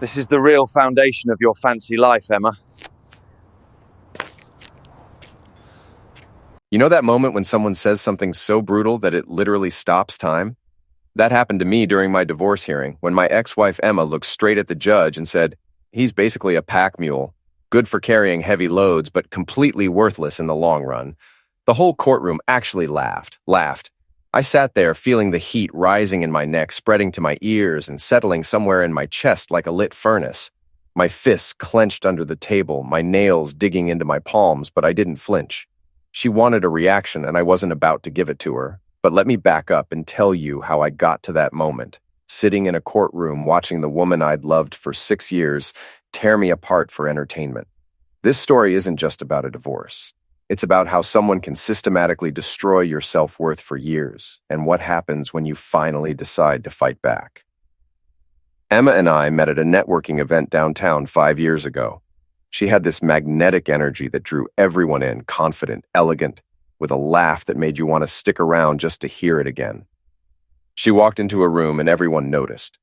This is the real foundation of your fancy life, Emma. You know that moment when someone says something so brutal that it literally stops time? That happened to me during my divorce hearing when my ex-wife Emma looked straight at the judge and said, "He's basically a pack mule, good for carrying heavy loads, but completely worthless in the long run." The whole courtroom actually laughed. I sat there feeling the heat rising in my neck, spreading to my ears and settling somewhere in my chest like a lit furnace. My fists clenched under the table, my nails digging into my palms, but I didn't flinch. She wanted a reaction, and I wasn't about to give it to her. But let me back up and tell you how I got to that moment, sitting in a courtroom watching the woman I'd loved for 6 years tear me apart for entertainment. This story isn't just about a divorce. It's about how someone can systematically destroy your self-worth for years, and what happens when you finally decide to fight back. Emma and I met at a networking event downtown 5 years ago. She had this magnetic energy that drew everyone in, confident, elegant, with a laugh that made you want to stick around just to hear it again. She walked into a room and everyone noticed.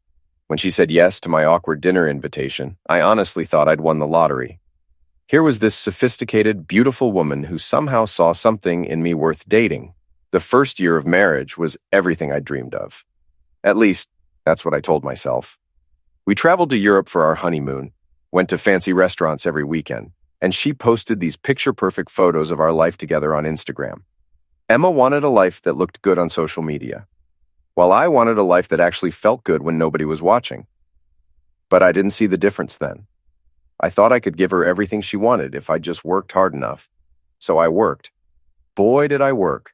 When she said yes to my awkward dinner invitation, I honestly thought I'd won the lottery. Here was this sophisticated, beautiful woman who somehow saw something in me worth dating. The first year of marriage was everything I dreamed of. At least, that's what I told myself. We traveled to Europe for our honeymoon, went to fancy restaurants every weekend, and she posted these picture-perfect photos of our life together on Instagram. Emma wanted a life that looked good on social media, while I wanted a life that actually felt good when nobody was watching. But I didn't see the difference then. I thought I could give her everything she wanted if I just worked hard enough. So I worked. Boy, did I work.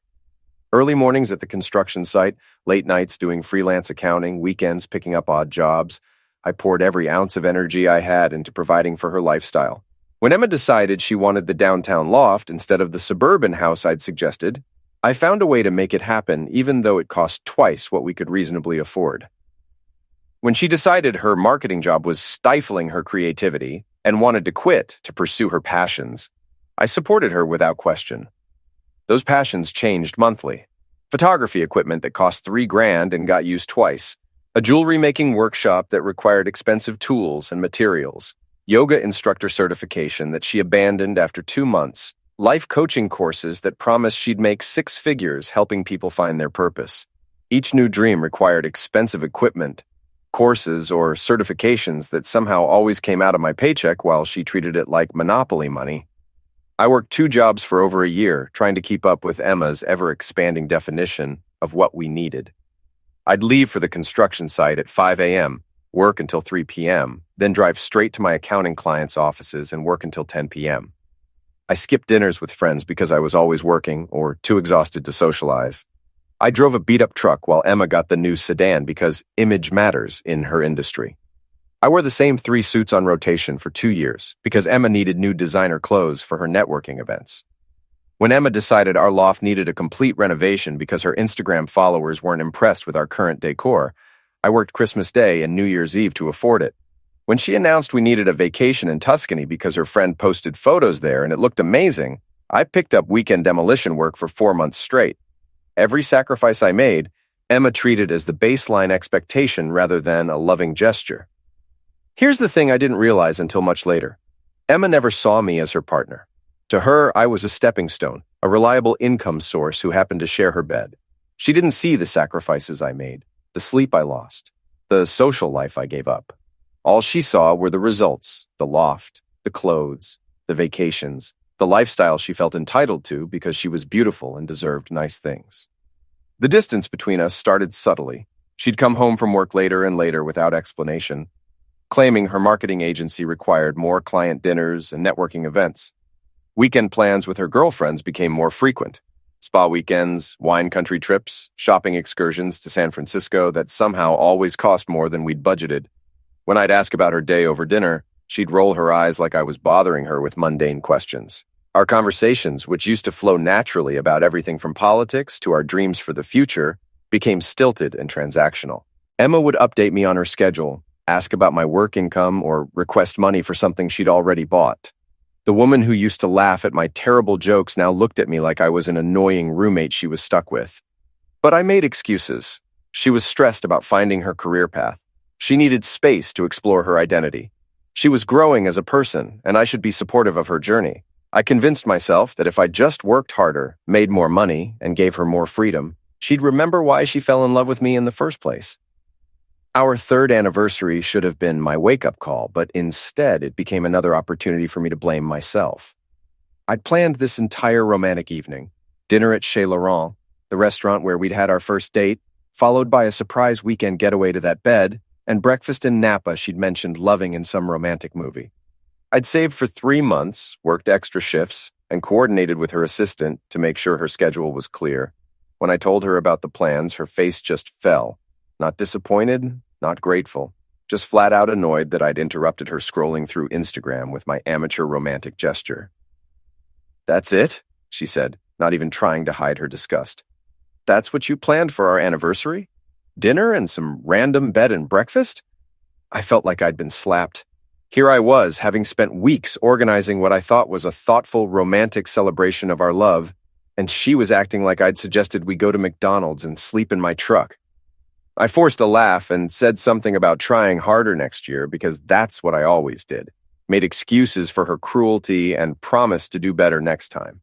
Early mornings at the construction site, late nights doing freelance accounting, weekends picking up odd jobs. I poured every ounce of energy I had into providing for her lifestyle. When Emma decided she wanted the downtown loft instead of the suburban house I'd suggested, I found a way to make it happen even though it cost twice what we could reasonably afford. When she decided her marketing job was stifling her creativity and wanted to quit to pursue her passions, I supported her without question. Those passions changed monthly. Photography equipment that cost $3,000 and got used twice. A jewelry-making workshop that required expensive tools and materials. Yoga instructor certification that she abandoned after 2 months. Life coaching courses that promised she'd make 6 figures helping people find their purpose. Each new dream required expensive equipment, courses, or certifications that somehow always came out of my paycheck while she treated it like monopoly money. I worked 2 jobs for over a year trying to keep up with Emma's ever-expanding definition of what we needed. I'd leave for the construction site at 5 a.m., work until 3 p.m., then drive straight to my accounting clients' offices and work until 10 p.m. I skipped dinners with friends because I was always working or too exhausted to socialize. I drove a beat-up truck while Emma got the new sedan because image matters in her industry. I wore the same 3 suits on rotation for 2 years because Emma needed new designer clothes for her networking events. When Emma decided our loft needed a complete renovation because her Instagram followers weren't impressed with our current decor, I worked Christmas Day and New Year's Eve to afford it. When she announced we needed a vacation in Tuscany because her friend posted photos there and it looked amazing, I picked up weekend demolition work for 4 months straight. Every sacrifice I made, Emma treated as the baseline expectation rather than a loving gesture. Here's the thing I didn't realize until much later. Emma never saw me as her partner. To her, I was a stepping stone, a reliable income source who happened to share her bed. She didn't see the sacrifices I made, the sleep I lost, the social life I gave up. All she saw were the results, the loft, the clothes, the vacations, the lifestyle she felt entitled to because she was beautiful and deserved nice things. The distance between us started subtly. She'd come home from work later and later without explanation, claiming her marketing agency required more client dinners and networking events. Weekend plans with her girlfriends became more frequent. Spa weekends, wine country trips, shopping excursions to San Francisco that somehow always cost more than we'd budgeted. When I'd ask about her day over dinner, she'd roll her eyes like I was bothering her with mundane questions. Our conversations, which used to flow naturally about everything from politics to our dreams for the future, became stilted and transactional. Emma would update me on her schedule, ask about my work income, or request money for something she'd already bought. The woman who used to laugh at my terrible jokes now looked at me like I was an annoying roommate she was stuck with. But I made excuses. She was stressed about finding her career path, She needed space to explore her identity. She was growing as a person, and I should be supportive of her journey. I convinced myself that if I just worked harder, made more money, and gave her more freedom, she'd remember why she fell in love with me in the first place. Our third anniversary should have been my wake-up call, but instead it became another opportunity for me to blame myself. I'd planned this entire romantic evening, dinner at Chez Laurent, the restaurant where we'd had our first date, followed by a surprise weekend getaway to that bed, and breakfast in Napa she'd mentioned loving in some romantic movie. I'd saved for 3 months, worked extra shifts, and coordinated with her assistant to make sure her schedule was clear. When I told her about the plans, her face just fell. Not disappointed, not grateful, just flat out annoyed that I'd interrupted her scrolling through Instagram with my amateur romantic gesture. "That's it?" she said, not even trying to hide her disgust. "That's what you planned for our anniversary? Dinner and some random bed and breakfast?" I felt like I'd been slapped. Here I was, having spent weeks organizing what I thought was a thoughtful, romantic celebration of our love, and she was acting like I'd suggested we go to McDonald's and sleep in my truck. I forced a laugh and said something about trying harder next year because that's what I always did. Made excuses for her cruelty and promised to do better next time.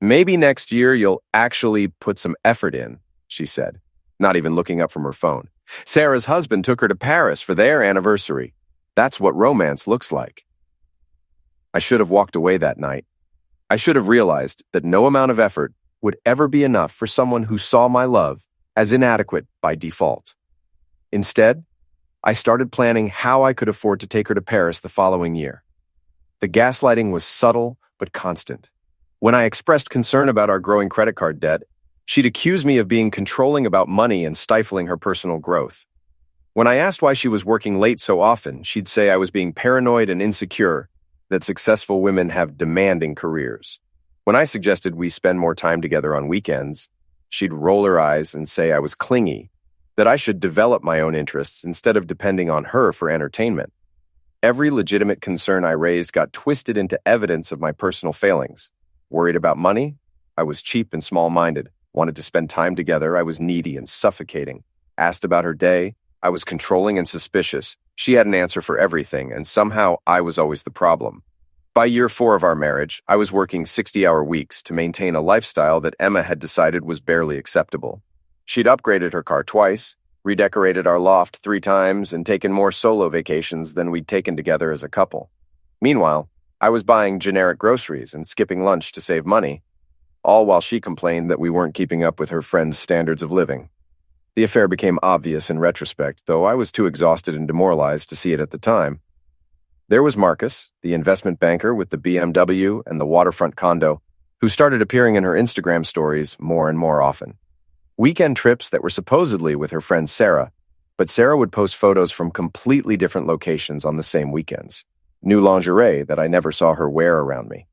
"Maybe next year you'll actually put some effort in," she said, not even looking up from her phone. "Sarah's husband took her to Paris for their anniversary. That's what romance looks like." I should have walked away that night. I should have realized that no amount of effort would ever be enough for someone who saw my love as inadequate by default. Instead, I started planning how I could afford to take her to Paris the following year. The gaslighting was subtle but constant. When I expressed concern about our growing credit card debt, she'd accuse me of being controlling about money and stifling her personal growth. When I asked why she was working late so often, she'd say I was being paranoid and insecure, that successful women have demanding careers. When I suggested we spend more time together on weekends, she'd roll her eyes and say I was clingy, that I should develop my own interests instead of depending on her for entertainment. Every legitimate concern I raised got twisted into evidence of my personal failings. Worried about money? I was cheap and small-minded. Wanted to spend time together? I was needy and suffocating. Asked about her day? I was controlling and suspicious. She had an answer for everything, and somehow I was always the problem. By year 4 of our marriage, I was working 60-hour weeks to maintain a lifestyle that Emma had decided was barely acceptable. She'd upgraded her car twice, redecorated our loft 3 times, and taken more solo vacations than we'd taken together as a couple. Meanwhile, I was buying generic groceries and skipping lunch to save money, all while she complained that we weren't keeping up with her friends' standards of living. The affair became obvious in retrospect, though I was too exhausted and demoralized to see it at the time. There was Marcus, the investment banker with the BMW and the waterfront condo, who started appearing in her Instagram stories more and more often. Weekend trips that were supposedly with her friend Sarah, but Sarah would post photos from completely different locations on the same weekends. New lingerie that I never saw her wear around me.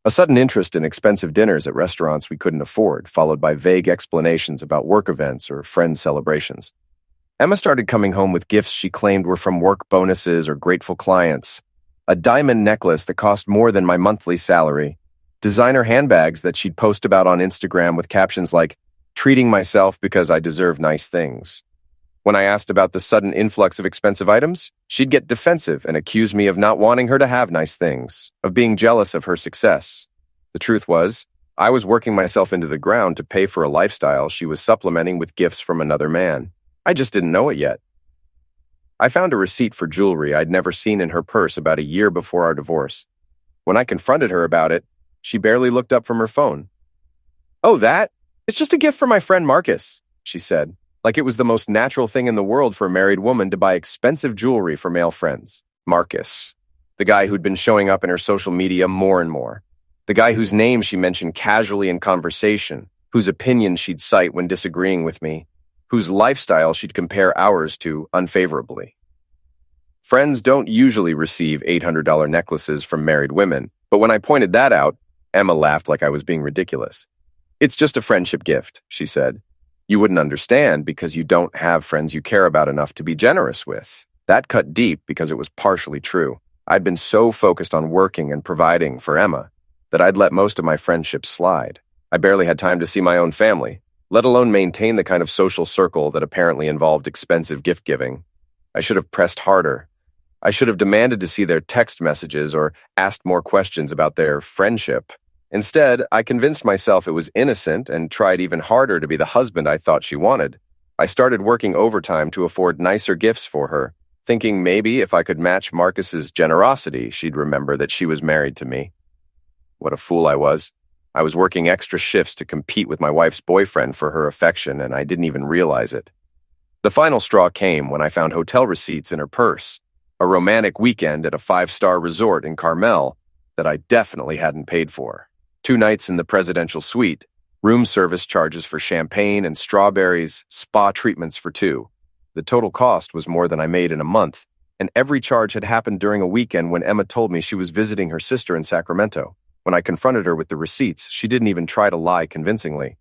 A sudden interest in expensive dinners at restaurants we couldn't afford, followed by vague explanations about work events or friend celebrations. Emma started coming home with gifts she claimed were from work bonuses or grateful clients. A diamond necklace that cost more than my monthly salary. Designer handbags that she'd post about on Instagram with captions like, "Treating myself because I deserve nice things." When I asked about the sudden influx of expensive items, she'd get defensive and accuse me of not wanting her to have nice things, of being jealous of her success. The truth was, I was working myself into the ground to pay for a lifestyle she was supplementing with gifts from another man. I just didn't know it yet. I found a receipt for jewelry I'd never seen in her purse about a year before our divorce. When I confronted her about it, she barely looked up from her phone. "Oh, that? It's just a gift for my friend Marcus," she said, like it was the most natural thing in the world for a married woman to buy expensive jewelry for male friends. Marcus, the guy who'd been showing up in her social media more and more. The guy whose name she mentioned casually in conversation, whose opinions she'd cite when disagreeing with me, whose lifestyle she'd compare ours to unfavorably. Friends don't usually receive $800 necklaces from married women, but when I pointed that out, Emma laughed like I was being ridiculous. "It's just a friendship gift," she said. "You wouldn't understand because you don't have friends you care about enough to be generous with." That cut deep because it was partially true. I'd been so focused on working and providing for Emma that I'd let most of my friendships slide. I barely had time to see my own family, let alone maintain the kind of social circle that apparently involved expensive gift-giving. I should have pressed harder. I should have demanded to see their text messages or asked more questions about their friendship. Instead, I convinced myself it was innocent and tried even harder to be the husband I thought she wanted. I started working overtime to afford nicer gifts for her, thinking maybe if I could match Marcus's generosity, she'd remember that she was married to me. What a fool I was. I was working extra shifts to compete with my wife's boyfriend for her affection, and I didn't even realize it. The final straw came when I found hotel receipts in her purse, a romantic weekend at a 5-star resort in Carmel that I definitely hadn't paid for. 2 nights in the presidential suite, room service charges for champagne and strawberries, spa treatments for 2. The total cost was more than I made in a month, and every charge had happened during a weekend when Emma told me she was visiting her sister in Sacramento. When I confronted her with the receipts, she didn't even try to lie convincingly.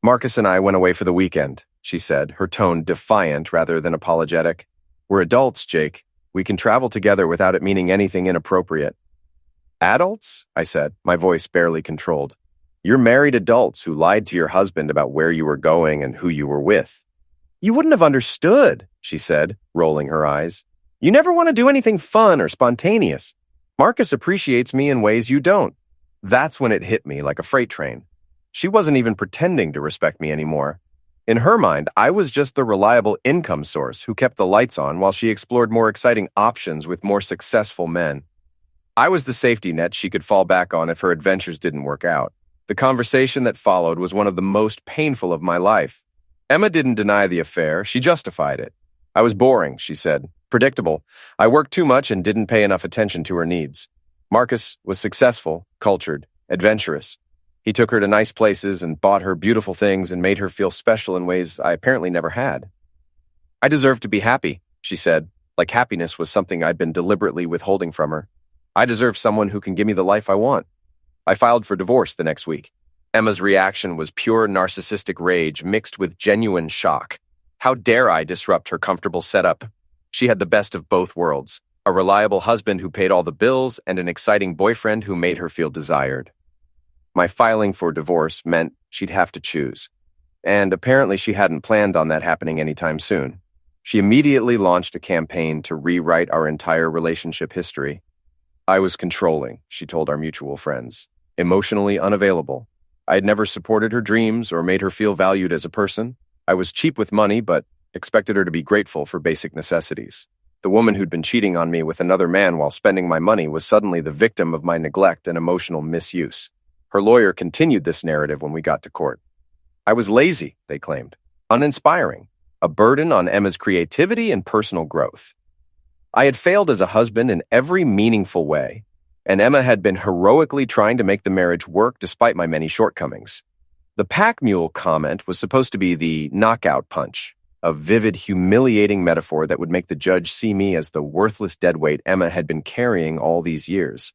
"Marcus and I went away for the weekend," she said, her tone defiant rather than apologetic. "We're adults, Jake. We can travel together without it meaning anything inappropriate." "Adults?" I said, my voice barely controlled. "You're married adults who lied to your husband about where you were going and who you were with." "You wouldn't have understood," she said, rolling her eyes. "You never want to do anything fun or spontaneous. Marcus appreciates me in ways you don't." That's when it hit me like a freight train. She wasn't even pretending to respect me anymore. In her mind, I was just the reliable income source who kept the lights on while she explored more exciting options with more successful men. I was the safety net she could fall back on if her adventures didn't work out. The conversation that followed was one of the most painful of my life. Emma didn't deny the affair, she justified it. "I was boring," she said. "Predictable. I worked too much and didn't pay enough attention to her needs. Marcus was successful, cultured, adventurous. He took her to nice places and bought her beautiful things and made her feel special in ways I apparently never had. I deserved to be happy," she said, like happiness was something I'd been deliberately withholding from her. "I deserve someone who can give me the life I want." I filed for divorce the next week. Emma's reaction was pure narcissistic rage mixed with genuine shock. How dare I disrupt her comfortable setup? She had the best of both worlds, a reliable husband who paid all the bills and an exciting boyfriend who made her feel desired. My filing for divorce meant she'd have to choose, and apparently she hadn't planned on that happening anytime soon. She immediately launched a campaign to rewrite our entire relationship history. I was controlling, she told our mutual friends, emotionally unavailable. I had never supported her dreams or made her feel valued as a person. I was cheap with money, but expected her to be grateful for basic necessities. The woman who'd been cheating on me with another man while spending my money was suddenly the victim of my neglect and emotional misuse. Her lawyer continued this narrative when we got to court. I was lazy, they claimed, uninspiring, a burden on Emma's creativity and personal growth. I had failed as a husband in every meaningful way, and Emma had been heroically trying to make the marriage work despite my many shortcomings. The pack mule comment was supposed to be the knockout punch, a vivid, humiliating metaphor that would make the judge see me as the worthless deadweight Emma had been carrying all these years.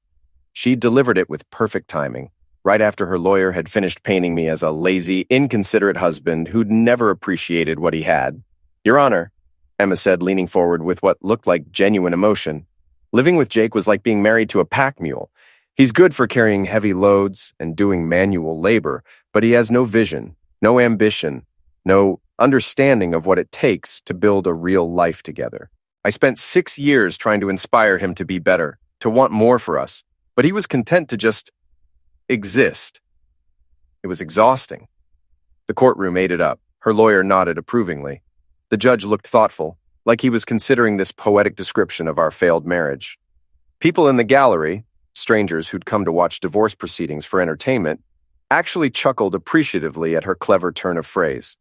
She delivered it with perfect timing, right after her lawyer had finished painting me as a lazy, inconsiderate husband who'd never appreciated what he had. "Your Honor," Emma said, leaning forward with what looked like genuine emotion, "living with Jake was like being married to a pack mule. He's good for carrying heavy loads and doing manual labor, but he has no vision, no ambition, no understanding of what it takes to build a real life together. I spent 6 years trying to inspire him to be better, to want more for us, but he was content to just exist. It was exhausting." The courtroom ate it up. Her lawyer nodded approvingly. The judge looked thoughtful, like he was considering this poetic description of our failed marriage. People in the gallery, strangers who'd come to watch divorce proceedings for entertainment, actually chuckled appreciatively at her clever turn of phrase.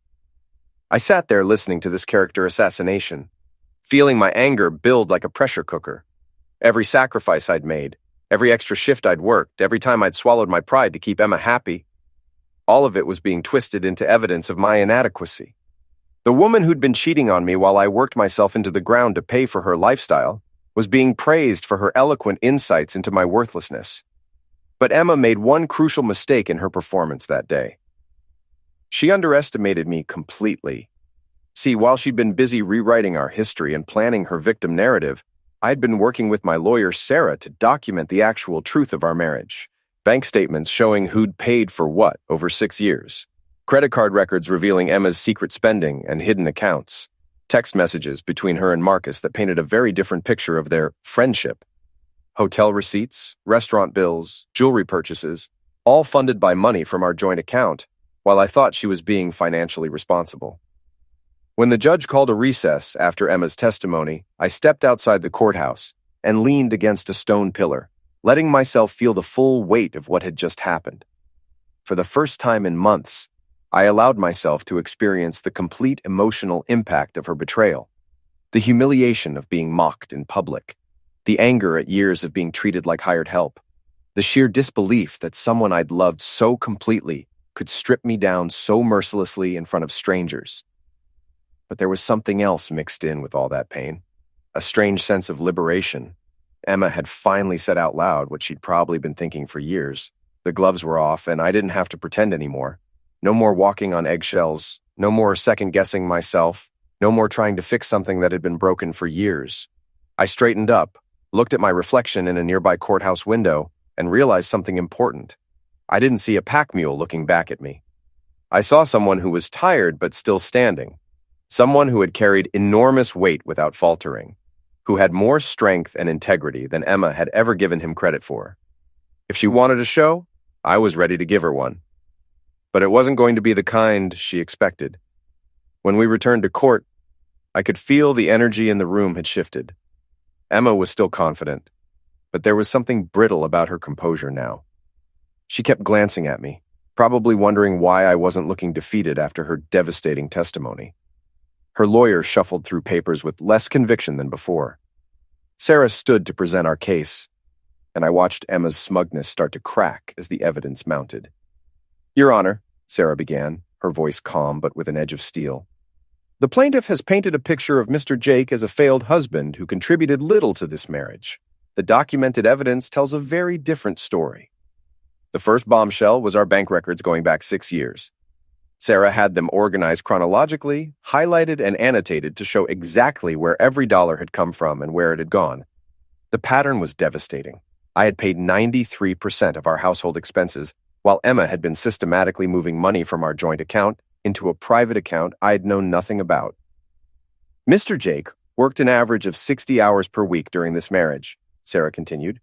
I sat there listening to this character assassination, feeling my anger build like a pressure cooker. Every sacrifice I'd made, every extra shift I'd worked, every time I'd swallowed my pride to keep Emma happy, all of it was being twisted into evidence of my inadequacy. The woman who'd been cheating on me while I worked myself into the ground to pay for her lifestyle was being praised for her eloquent insights into my worthlessness. But Emma made one crucial mistake in her performance that day. She underestimated me completely. See, while she'd been busy rewriting our history and planning her victim narrative, I'd been working with my lawyer, Sarah, to document the actual truth of our marriage. Bank statements showing who'd paid for what over 6 years. Credit card records revealing Emma's secret spending and hidden accounts. Text messages between her and Marcus that painted a very different picture of their friendship. Hotel receipts, restaurant bills, jewelry purchases, all funded by money from our joint account, while I thought she was being financially responsible. When the judge called a recess after Emma's testimony, I stepped outside the courthouse and leaned against a stone pillar, letting myself feel the full weight of what had just happened. For the first time in months, I allowed myself to experience the complete emotional impact of her betrayal, the humiliation of being mocked in public, the anger at years of being treated like hired help, the sheer disbelief that someone I'd loved so completely could strip me down so mercilessly in front of strangers. But there was something else mixed in with all that pain, a strange sense of liberation. Emma had finally said out loud what she'd probably been thinking for years. The gloves were off, and I didn't have to pretend anymore. No more walking on eggshells, no more second-guessing myself, no more trying to fix something that had been broken for years. I straightened up, looked at my reflection in a nearby courthouse window, and realized something important. I didn't see a pack mule looking back at me. I saw someone who was tired but still standing, someone who had carried enormous weight without faltering, who had more strength and integrity than Emma had ever given him credit for. If she wanted a show, I was ready to give her one. But it wasn't going to be the kind she expected. When we returned to court, I could feel the energy in the room had shifted. Emma was still confident, but there was something brittle about her composure now. She kept glancing at me, probably wondering why I wasn't looking defeated after her devastating testimony. Her lawyer shuffled through papers with less conviction than before. Sarah stood to present our case, and I watched Emma's smugness start to crack as the evidence mounted. "Your Honor," Sarah began, her voice calm but with an edge of steel. "The plaintiff has painted a picture of Mr. Jake as a failed husband who contributed little to this marriage. The documented evidence tells a very different story. The first bombshell was our bank records going back 6 years. Sarah had them organized chronologically, highlighted and annotated to show exactly where every dollar had come from and where it had gone. The pattern was devastating. I had paid 93% of our household expenses, while Emma had been systematically moving money from our joint account into a private account I had known nothing about. Mr. Jake worked an average of 60 hours per week during this marriage," Sarah continued,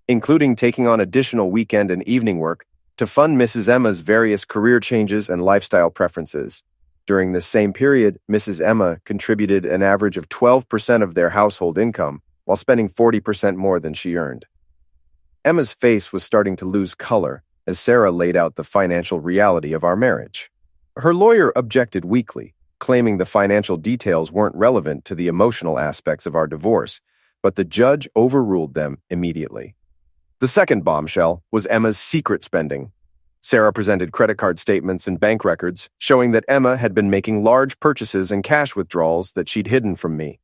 "including taking on additional weekend and evening work to fund Mrs. Emma's various career changes and lifestyle preferences. During this same period, Mrs. Emma contributed an average of 12% of their household income, while spending 40% more than she earned." Emma's face was starting to lose color as Sarah laid out the financial reality of our marriage. Her lawyer objected weakly, claiming the financial details weren't relevant to the emotional aspects of our divorce, but the judge overruled them immediately. The second bombshell was Emma's secret spending. Sarah presented credit card statements and bank records showing that Emma had been making large purchases and cash withdrawals that she'd hidden from me.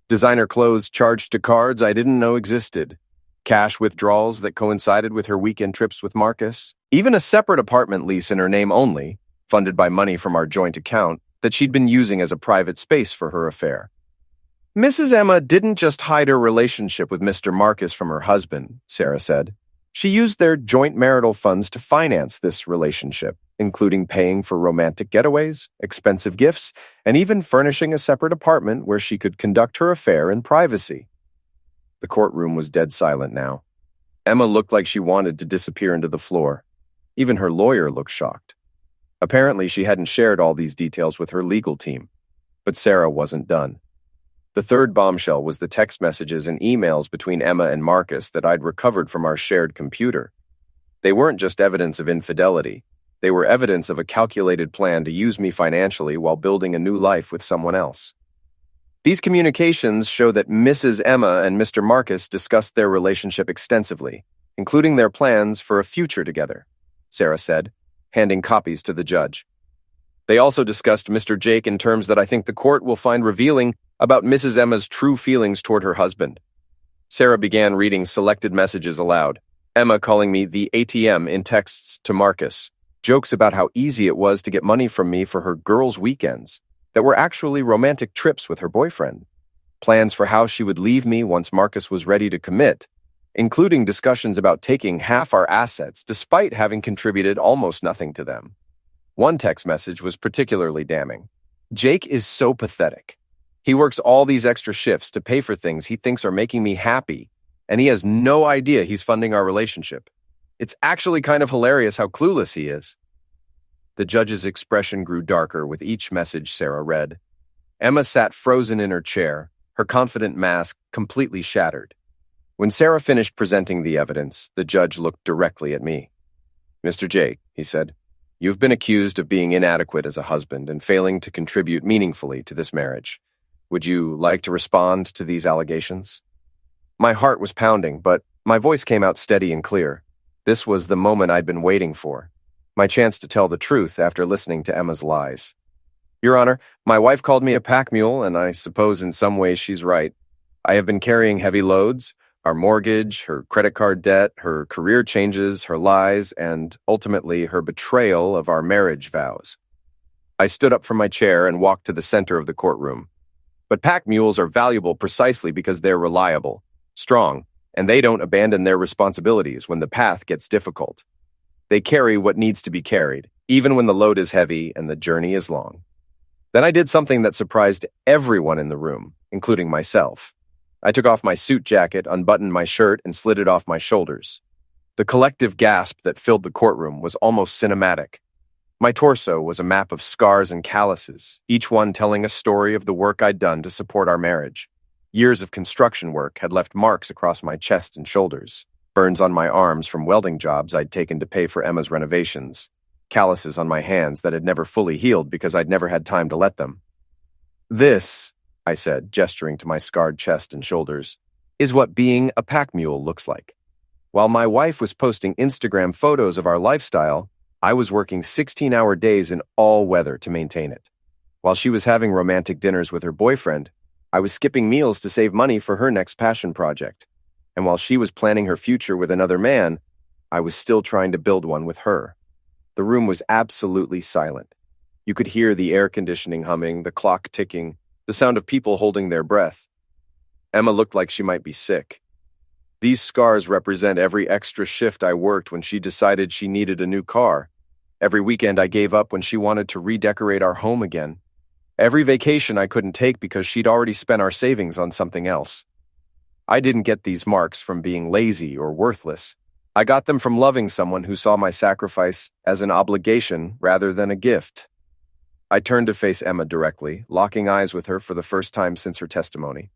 Designer clothes charged to cards I didn't know existed, cash withdrawals that coincided with her weekend trips with Marcus, even a separate apartment lease in her name only, funded by money from our joint account, that she'd been using as a private space for her affair. Mrs. Emma didn't just hide her relationship with Mr. Marcus from her husband, Sarah said. She used their joint marital funds to finance this relationship, including paying for romantic getaways, expensive gifts, and even furnishing a separate apartment where she could conduct her affair in privacy. The courtroom was dead silent now. Emma looked like she wanted to disappear into the floor. Even her lawyer looked shocked. Apparently, she hadn't shared all these details with her legal team. But Sarah wasn't done. The third bombshell was the text messages and emails between Emma and Marcus that I'd recovered from our shared computer. They weren't just evidence of infidelity. They were evidence of a calculated plan to use me financially while building a new life with someone else. These communications show that Mrs. Emma and Mr. Marcus discussed their relationship extensively, including their plans for a future together, Sarah said, handing copies to the judge. They also discussed Mr. Jake in terms that I think the court will find revealing about Mrs. Emma's true feelings toward her husband. Sarah began reading selected messages aloud, Emma calling me the ATM in texts to Marcus, jokes about how easy it was to get money from me for her girls' weekends that were actually romantic trips with her boyfriend, plans for how she would leave me once Marcus was ready to commit, including discussions about taking half our assets despite having contributed almost nothing to them. One text message was particularly damning. Jake is so pathetic. He works all these extra shifts to pay for things he thinks are making me happy, and he has no idea he's funding our relationship. It's actually kind of hilarious how clueless he is." The judge's expression grew darker with each message Sarah read. Emma sat frozen in her chair, her confident mask completely shattered. When Sarah finished presenting the evidence, the judge looked directly at me. "Mr. Jake," he said, "you've been accused of being inadequate as a husband and failing to contribute meaningfully to this marriage. Would you like to respond to these allegations?" My heart was pounding, but my voice came out steady and clear. This was the moment I'd been waiting for, my chance to tell the truth after listening to Emma's lies. "Your Honor, my wife called me a pack mule, and I suppose in some ways she's right. I have been carrying heavy loads, our mortgage, her credit card debt, her career changes, her lies, and ultimately her betrayal of our marriage vows." I stood up from my chair and walked to the center of the courtroom. But pack mules are valuable precisely because they're reliable, strong, and they don't abandon their responsibilities when the path gets difficult. They carry what needs to be carried, even when the load is heavy and the journey is long. Then I did something that surprised everyone in the room, including myself. I took off my suit jacket, unbuttoned my shirt, and slid it off my shoulders. The collective gasp that filled the courtroom was almost cinematic. My torso was a map of scars and calluses, each one telling a story of the work I'd done to support our marriage. Years of construction work had left marks across my chest and shoulders, burns on my arms from welding jobs I'd taken to pay for Emma's renovations, calluses on my hands that had never fully healed because I'd never had time to let them. "This," I said, gesturing to my scarred chest and shoulders, "is what being a pack mule looks like. While my wife was posting Instagram photos of our lifestyle, I was working 16-hour days in all weather to maintain it. While she was having romantic dinners with her boyfriend, I was skipping meals to save money for her next passion project. And while she was planning her future with another man, I was still trying to build one with her." The room was absolutely silent. You could hear the air conditioning humming, the clock ticking, the sound of people holding their breath. Emma looked like she might be sick. These scars represent every extra shift I worked when she decided she needed a new car. Every weekend I gave up when she wanted to redecorate our home again. Every vacation I couldn't take because she'd already spent our savings on something else. I didn't get these marks from being lazy or worthless. I got them from loving someone who saw my sacrifice as an obligation rather than a gift. I turned to face Emma directly, locking eyes with her for the first time since her testimony.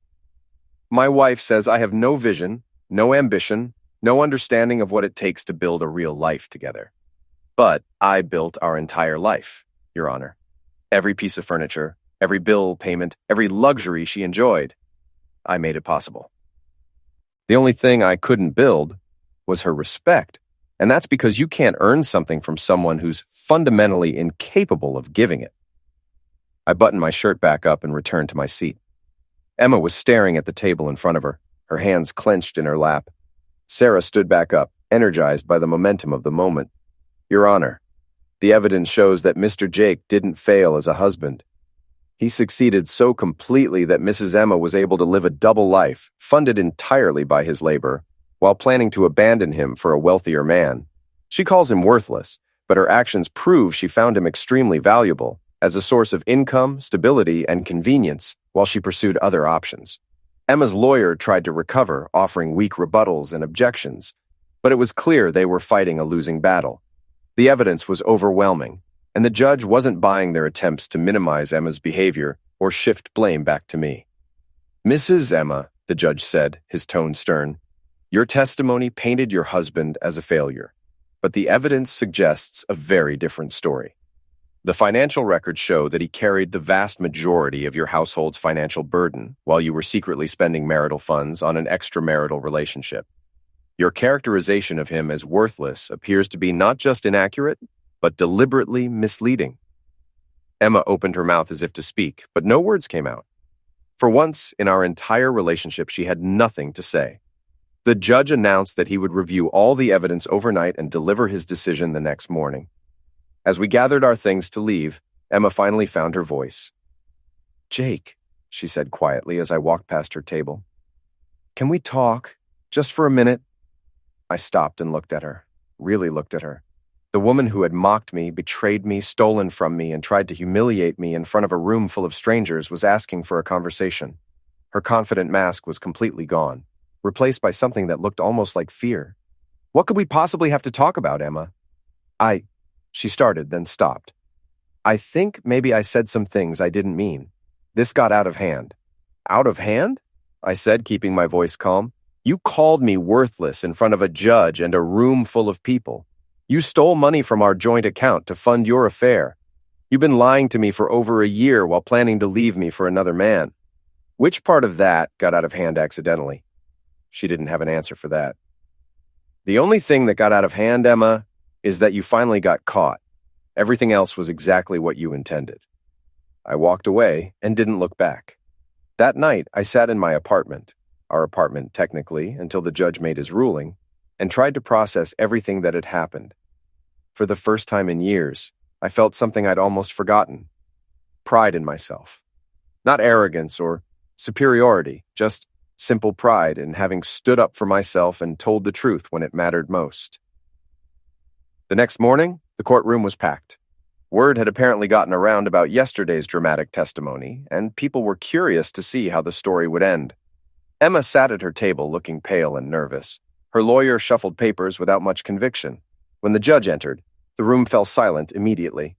"My wife says I have no vision, no ambition, no understanding of what it takes to build a real life together. But I built our entire life, Your Honor. Every piece of furniture, every bill payment, every luxury she enjoyed. I made it possible. The only thing I couldn't build was her respect, and that's because you can't earn something from someone who's fundamentally incapable of giving it." I buttoned my shirt back up and returned to my seat. Emma was staring at the table in front of her, her hands clenched in her lap. Sarah stood back up, energized by the momentum of the moment. "Your Honor, the evidence shows that Mr. Jake didn't fail as a husband. He succeeded so completely that Mrs. Emma was able to live a double life, funded entirely by his labor, while planning to abandon him for a wealthier man. She calls him worthless, but her actions prove she found him extremely valuable as a source of income, stability, and convenience while she pursued other options. Emma's lawyer tried to recover, offering weak rebuttals and objections, but it was clear they were fighting a losing battle. The evidence was overwhelming, and the judge wasn't buying their attempts to minimize Emma's behavior or shift blame back to me. "Mrs. Emma," the judge said, his tone stern, "your testimony painted your husband as a failure, but the evidence suggests a very different story. The financial records show that he carried the vast majority of your household's financial burden while you were secretly spending marital funds on an extramarital relationship. Your characterization of him as worthless appears to be not just inaccurate, but deliberately misleading." Emma opened her mouth as if to speak, but no words came out. For once in our entire relationship, she had nothing to say. The judge announced that he would review all the evidence overnight and deliver his decision the next morning. As we gathered our things to leave, Emma finally found her voice. "Jake," she said quietly as I walked past her table, "can we talk, just for a minute?" I stopped and looked at her, really looked at her. The woman who had mocked me, betrayed me, stolen from me, and tried to humiliate me in front of a room full of strangers was asking for a conversation. Her confident mask was completely gone, replaced by something that looked almost like fear. What could we possibly have to talk about, Emma? She started, then stopped. I think maybe I said some things I didn't mean. This got out of hand. Out of hand? I said, keeping my voice calm. You called me worthless in front of a judge and a room full of people. You stole money from our joint account to fund your affair. You've been lying to me for over a year while planning to leave me for another man. Which part of that got out of hand accidentally? She didn't have an answer for that. The only thing that got out of hand, Emma, is that you finally got caught. Everything else was exactly what you intended. I walked away and didn't look back. That night, I sat in my apartment, our apartment technically, until the judge made his ruling, and tried to process everything that had happened. For the first time in years, I felt something I'd almost forgotten. Pride in myself. Not arrogance or superiority, just simple pride in having stood up for myself and told the truth when it mattered most. The next morning, the courtroom was packed. Word had apparently gotten around about yesterday's dramatic testimony, and people were curious to see how the story would end. Emma sat at her table looking pale and nervous. Her lawyer shuffled papers without much conviction. When the judge entered, the room fell silent immediately.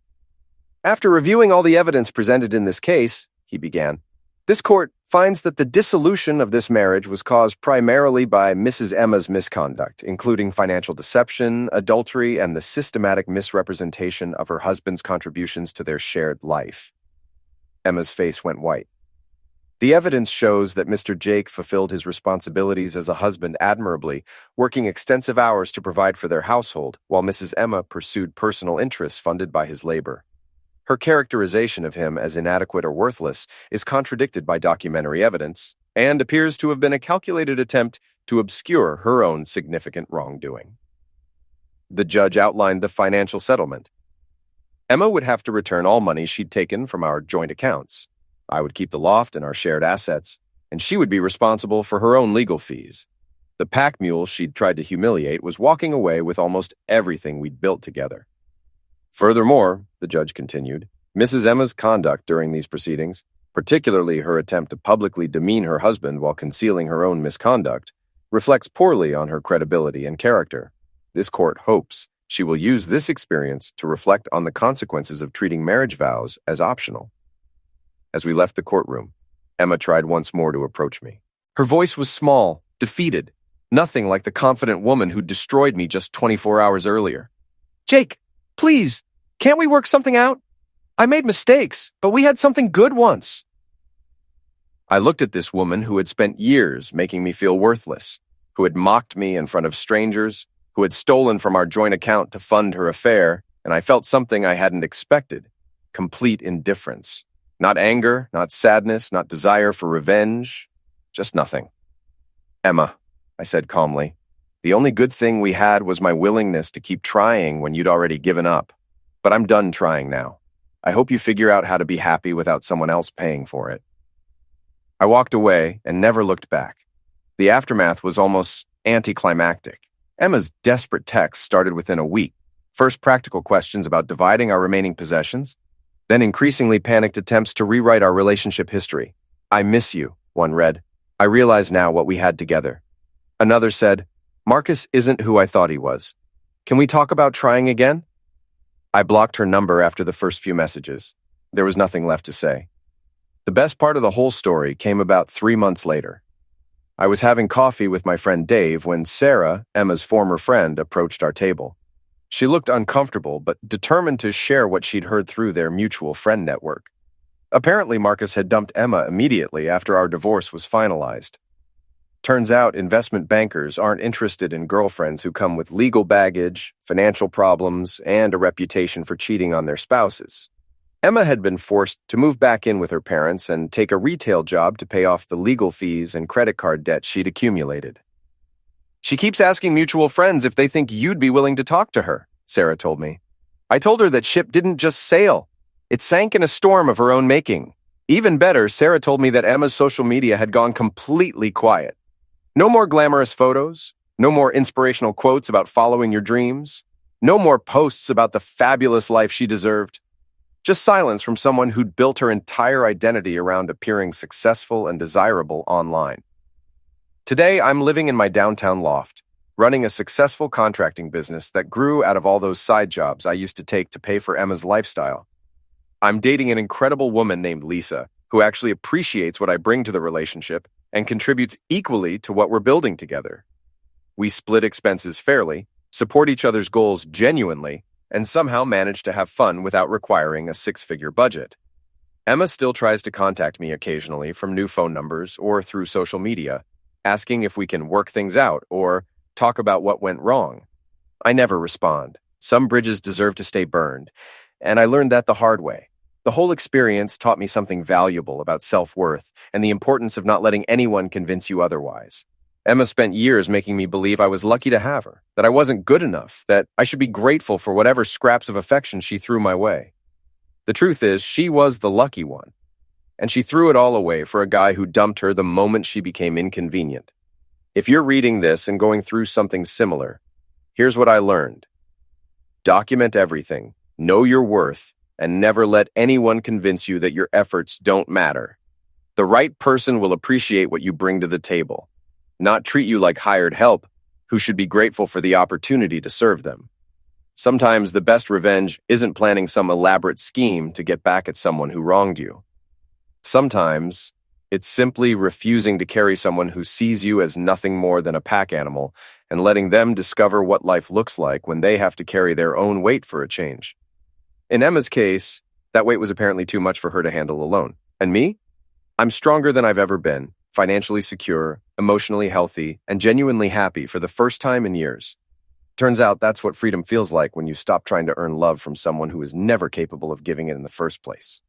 After reviewing all the evidence presented in this case, he began, this court finds that the dissolution of this marriage was caused primarily by Mrs. Emma's misconduct, including financial deception, adultery, and the systematic misrepresentation of her husband's contributions to their shared life. Emma's face went white. The evidence shows that Mr. Jake fulfilled his responsibilities as a husband admirably, working extensive hours to provide for their household, while Mrs. Emma pursued personal interests funded by his labor. Her characterization of him as inadequate or worthless is contradicted by documentary evidence and appears to have been a calculated attempt to obscure her own significant wrongdoing. The judge outlined the financial settlement. Emma would have to return all money she'd taken from our joint accounts. I would keep the loft and our shared assets, and she would be responsible for her own legal fees. The pack mule she'd tried to humiliate was walking away with almost everything we'd built together. Furthermore, the judge continued, Mrs. Emma's conduct during these proceedings, particularly her attempt to publicly demean her husband while concealing her own misconduct, reflects poorly on her credibility and character. This court hopes she will use this experience to reflect on the consequences of treating marriage vows as optional. As we left the courtroom, Emma tried once more to approach me. Her voice was small, defeated, nothing like the confident woman who destroyed me just 24 hours earlier. Jake, please, can't we work something out? I made mistakes, but we had something good once. I looked at this woman who had spent years making me feel worthless, who had mocked me in front of strangers, who had stolen from our joint account to fund her affair, and I felt something I hadn't expected, complete indifference. Not anger, not sadness, not desire for revenge, just nothing. Emma, I said calmly, the only good thing we had was my willingness to keep trying when you'd already given up. But I'm done trying now. I hope you figure out how to be happy without someone else paying for it. I walked away and never looked back. The aftermath was almost anticlimactic. Emma's desperate text started within a week. First practical questions about dividing our remaining possessions, then increasingly panicked attempts to rewrite our relationship history. I miss you, one read. I realize now what we had together. Another said, Marcus isn't who I thought he was. Can we talk about trying again? I blocked her number after the first few messages. There was nothing left to say. The best part of the whole story came about 3 months later. I was having coffee with my friend Dave when Sarah, Emma's former friend, approached our table. She looked uncomfortable, but determined to share what she'd heard through their mutual friend network. Apparently, Marcus had dumped Emma immediately after our divorce was finalized. Turns out investment bankers aren't interested in girlfriends who come with legal baggage, financial problems, and a reputation for cheating on their spouses. Emma had been forced to move back in with her parents and take a retail job to pay off the legal fees and credit card debt she'd accumulated. She keeps asking mutual friends if they think you'd be willing to talk to her, Sarah told me. I told her that ship didn't just sail. It sank in a storm of her own making. Even better, Sarah told me that Emma's social media had gone completely quiet. No more glamorous photos, no more inspirational quotes about following your dreams. No more posts about the fabulous life she deserved. Just silence from someone who'd built her entire identity around appearing successful and desirable online. Today, I'm living in my downtown loft, running a successful contracting business that grew out of all those side jobs I used to take to pay for Emma's lifestyle. I'm dating an incredible woman named Lisa, who actually appreciates what I bring to the relationship and contributes equally to what we're building together. We split expenses fairly, support each other's goals genuinely, and somehow manage to have fun without requiring a six-figure budget. Emma still tries to contact me occasionally from new phone numbers or through social media, asking if we can work things out or talk about what went wrong. I never respond. Some bridges deserve to stay burned, and I learned that the hard way. The whole experience taught me something valuable about self-worth and the importance of not letting anyone convince you otherwise. Emma spent years making me believe I was lucky to have her, that I wasn't good enough, that I should be grateful for whatever scraps of affection she threw my way. The truth is, she was the lucky one, and she threw it all away for a guy who dumped her the moment she became inconvenient. If you're reading this and going through something similar, here's what I learned. Document everything, know your worth, and never let anyone convince you that your efforts don't matter. The right person will appreciate what you bring to the table, not treat you like hired help who should be grateful for the opportunity to serve them. Sometimes the best revenge isn't planning some elaborate scheme to get back at someone who wronged you. Sometimes it's simply refusing to carry someone who sees you as nothing more than a pack animal and letting them discover what life looks like when they have to carry their own weight for a change. In Emma's case, that weight was apparently too much for her to handle alone. And me? I'm stronger than I've ever been, financially secure, emotionally healthy, and genuinely happy for the first time in years. Turns out that's what freedom feels like when you stop trying to earn love from someone who is never capable of giving it in the first place.